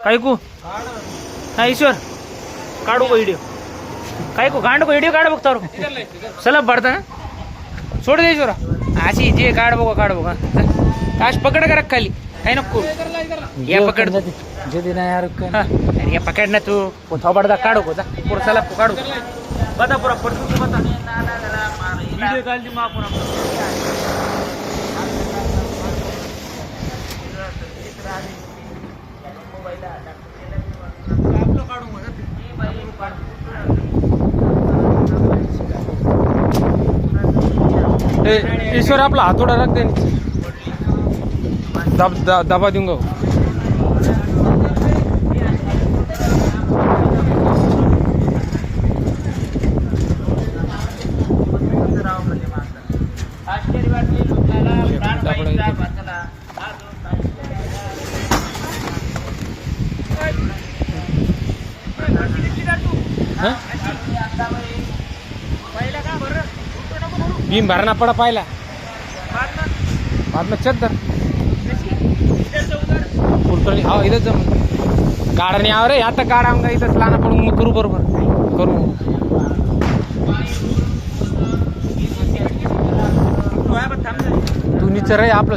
काय को हा ईश्वर काढू को व्हिडिओ काय को गांड को व्हिडिओ काढ बघता सलब पडता ना सोड दे ईश्वरा अशी जे काढ बघा काश पकड का रख खाली काही नको या पकड अरे या पकड ना तू थोबडदा काढू को जा पूरा सलब को काढू बता पूरा पडतो तू बता व्हिडिओ काढ दी मा आपण ईश्वर आपला हातोडा रख दे दबा दूंगा बीम भरना पड़ा पाहिला बाद में चद्दर हाँ इधर जम गाड़ा नहीं आ रहे यहाँ तक गाड़ा आऊंगा इधर लाना पड़ूंगा करूँ बरोबर करूँ तू नीचे रहे आप